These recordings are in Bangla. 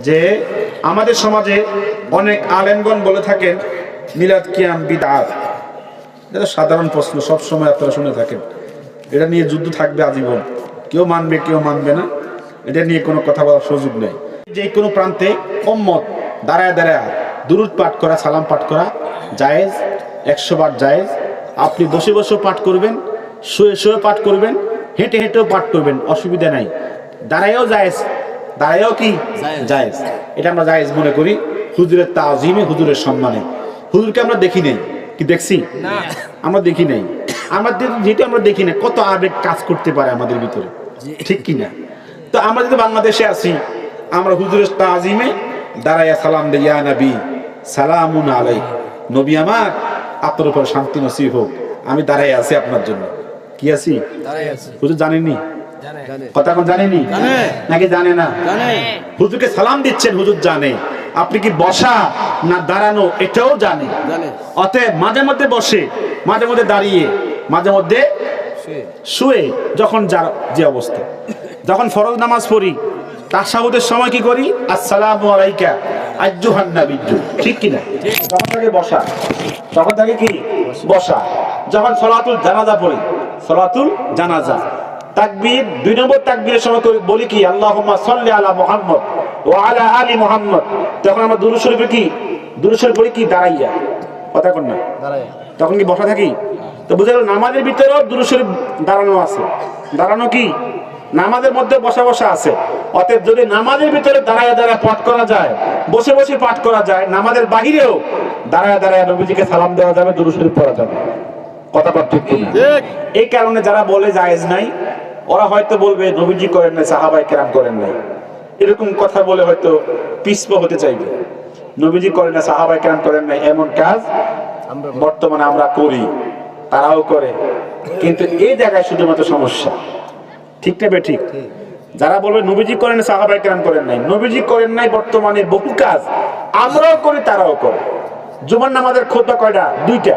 যে আমাদের সমাজে অনেক আলেমগণ বলে থাকেন মিলাদ কিয়াম বিদআত। এটা সাধারণ প্রশ্ন, সবসময় আপনারা শুনে থাকেন। এটা নিয়ে যুদ্ধ থাকবে আজীবন, কেউ মানবে কেউ মানবে না, এটা নিয়ে কোনো কথা বলার সুযোগ নেই। যে কোনো প্রান্তে উম্মত দাঁড়ায় দাঁড়ায় দুরূদ পাঠ করা, সালাম পাঠ করা জায়েজ, 100 বার জায়েজ। আপনি বসে বসেও পাঠ করবেন, শুয়ে শুয়ে পাঠ করবেন, হেঁটে হেঁটেও পাঠ করবেন, অসুবিধা নাই। দাঁড়ায়ও জায়েজ, দাঁড়ায়ও কি জায়েজ। এটা আমরা জায়েজ মনে করি হুজুরের তাজিমে, হুজুরের সম্মানে। হুজুরকে আমরা দেখি নাই, কি দেখছি? আমরা দেখি নাই। আমাদের যেটা আমরা দেখি না, কত আবেগ কাজ করতে পারে আমাদের ভিতরে, ঠিক কি না? তো আমরা যদি বাংলাদেশে আসি, আমরা হুজুরের তাজিমে দাঁড়াইয়া সালাম দেই, ইয়া নবী সালামুন আলাইক, নবী আমার আপনার উপর শান্তি নসিব হোক, আমি দাঁড়াই আছি আপনার জন্য। কি আছি? হুজুর জানেননি? কথা এখন জানেনি নাকি জানে না? হুজুরকে সালাম দিচ্ছেন, হুজুর জানে। আপনি কি বসা না দাঁড়ানো এটাও জানে। অতএব মাঝে মধ্যে বসে, মাঝে মধ্যে দাঁড়িয়ে, মাঝে মধ্যে শুয়ে, যখন যার যে অবস্থা। যখন ফরজ নামাজ পড়ি, তাশাহুদের সময় কি করি? আসসালামু আলাইকা আইয়ুহান নাবিয়্যু, ঠিক কি না? তখন থাকে বসা, তখন থাকে কি বসা। যখন সলাতুল জানাজা পড়ি, সলাতুল জানাজা তাকবীর, 2 নম্বর তাকবীরের সময় বলি কি আল্লাহুম্মা সাল্লি আলা মুহাম্মদ ওয়া আলা আলি মুহাম্মদ, তখন আমরা দুরূদ শরীফে কি দুরূদ শরীফ পড়ি কি দাঁড়াইয়া, কথা কোন না দাঁড়াইয়া, তখন কি বসা থাকি? তো বুঝা গেল নামাজের ভিতরেও দুরূদ শরীফ দাঁড়ানো আছে। দাঁড়ানো কি নামাজের মধ্যে বসা বসা আছে। অতএব যদি নামাজের ভিতরে দাঁড়ায় দাঁড়ায় পাঠ করা যায়, বসে বসে পাঠ করা যায়, নামাজের বাহিরেও দাঁড়ায় দাঁড়ায় নবীজিকে সালাম দেওয়া যাবে, দুরূদ শরীফ পড়া যাবে। কথা ঠিক কি না? এই কারণে যারা বলে জায়েজ নাই, ওরা হয়তো বলবে নবীজি করেন নাই, সাহাবায়ে কেরাম করেন নাই, এরকম কথা বলে হয়তো পিছপা হতে চাইবে। নবীজি করেন না, সাহাবায়ে কেরাম করেন নাই, এমন কাজ বর্তমানে আমরা করি, তারাও করে। কিন্তু এই জায়গায় শুধুমাত্র সমস্যা, ঠিক না বে ঠিক? যারা বলবে নবীজি করেন না, সাহাবায়ে কেরাম করেন নাই, নবীজি করেন নাই বর্তমানে বহু কাজ আমরাও করি, তারাও করে। জুমার নামাজের খুতবা কয়টা? 2টা।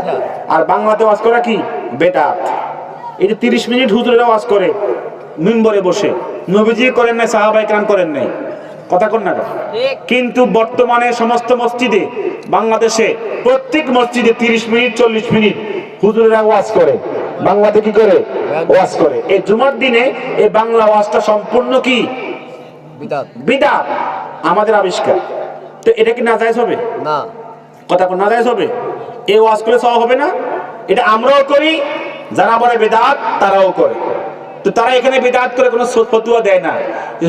আর বাংলাতে ওয়াজ করা কি বেদাত। এই যে 30 মিনিট হুজুরেরা ওয়াজ করে মিম্বরে বসে, নবীজি করেন নাই, সাহাবায়ে কেরাম করেন নাই, কথা কোন না? কিন্তু বর্তমানে সমস্ত মসজিদে, বাংলাদেশে প্রত্যেক মসজিদে 30 মিনিট 40 মিনিট হুজুরেরা ওয়াজ করে, বাংলাতে কি করে ওয়াজ করে। এই জুমার দিনে এই বাংলা ওয়াজটা সম্পূর্ণ কি বিদআত, বিদআত আমাদের আবিষ্কার। তো এটা কি নাজায়েজ হবে? না, কথা কোন নাজায়েজ হবে? এই ওয়াজ করে সওয়াব হবে না? এটা আমরাও করি, যারা বলে বিদআত তারাও করে। তো তারা এখানে বিদআত করে কোনো ফতোয়া দেয় না।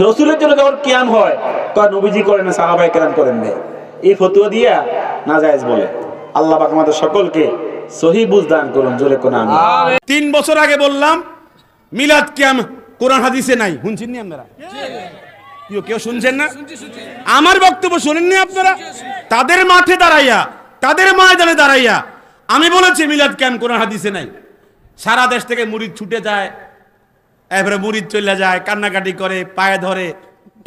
রাসূলের জন্য যখন কিয়াম হয়, কয় নবীজি করেন না, সাহাবায়ে কেরাম করেন না, এই ফতোয়া দিয়া নাজায়েজ বলে। আল্লাহ পাক আমাদের সকলকে সহি বুঝ দান করুন, জোরে কোন আমিন। 3 বছর আগে বললাম মিলাদ কিয়াম কোরআন হাদিসে নাই, শুনছেন নি আপনারা? কেউ শুনছেন না? আমার বক্তব্য শুনেননি আপনারা? তাদের মাঠে দাঁড়াইয়া, তাদের ময়দানে দাঁড়াইয়া আমি বলেছি মিলাদ কিয়াম কোরআন হাদিসে নাই। সারা দেশ থেকে মুরিদ ছুটে যায়, এবারে মুরিদ চলে যায়, কান্নাকাটি করে, পায়ে ধরে,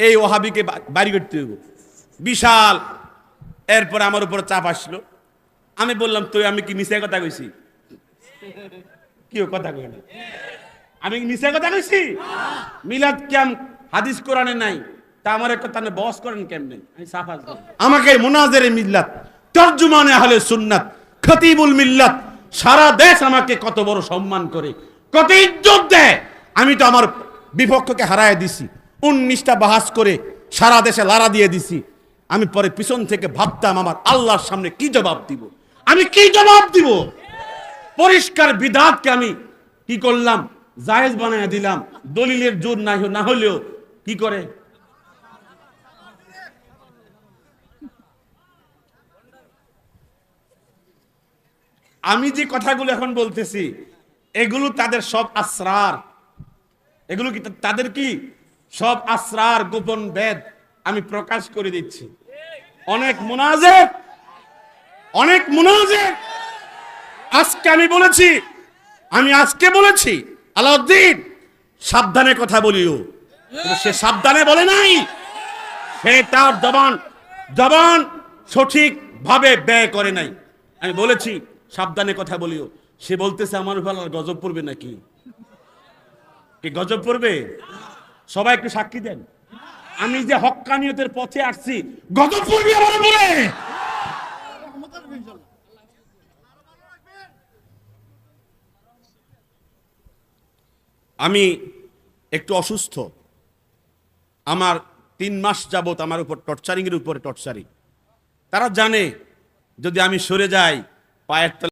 এই ওহাবিকে বাড়ি করতে হইব বিশাল। এরপর আমার উপর চাপ আসলো। আমি বললাম তুই, আমি কি মিথ্যা কথা কইছি? কি কথা কই না? আমি কি মিথ্যা কথা কইছি? মিলাদ কিয়াম হাদিস কোরআনে নাই, তা আমার একটা তানে বস করেন কেমনে? আমি সাফা আমাকে মুনাজিরে মিল্লাত, তরজুমানে আহলে সুন্নাত, খতিবুল মিল্লাত, সারা দেশ আমাকে কত বড় সম্মান করে, কত ইজ্জত দেয়। আমি তো আমার বিপক্ষকে হারায় দিছি, 19টা বাহাস করে সারা দেশে লাড়া দিয়ে দিছি। আমি পরে পিছন থেকে ভাবতাম আমার আল্লাহর সামনে কি জবাব দিব, আমি কি জবাব দিব? পরিষ্কার বিদআতকে আমি কি করলাম? জায়েজ বানায় দিলাম। দলিলের জোর না হলেও কি করে? আমি যে কথাগুলো এখন বলতেছি, এগুলো তাদের সব আসরার, এগুলো কি তাদের কি সব আসরার, গোপন বেদ আমি প্রকাশ করে দিচ্ছি। অনেক মুনাজের, অনেক মুনাজের আজকে আমি বলেছি, আমি আজকে বলেছি আলাউদ্দিন সাবধানে কথা বলিও, সে সাবধানে বলে নাই, সে তার জবান সঠিক ভাবে ব্যয় করে নাই। আমি বলেছি সাবধানে কথা বলিও, সে বলতেছে আমার উপর গজব পড়বে নাকি? কি গজব পড়বে? সবাই একটু সাক্ষী দেন, আমি যে হক্কানিয়তের পথে আসছি গজব পড়বি আমার উপরে। আমি একটু অসুস্থ, আমার 3 মাস যাবত আমার উপর টর্চারিং এর উপরে টর্চারিং। তারা জানে যদি আমি সরে যাই পায়ের তলায়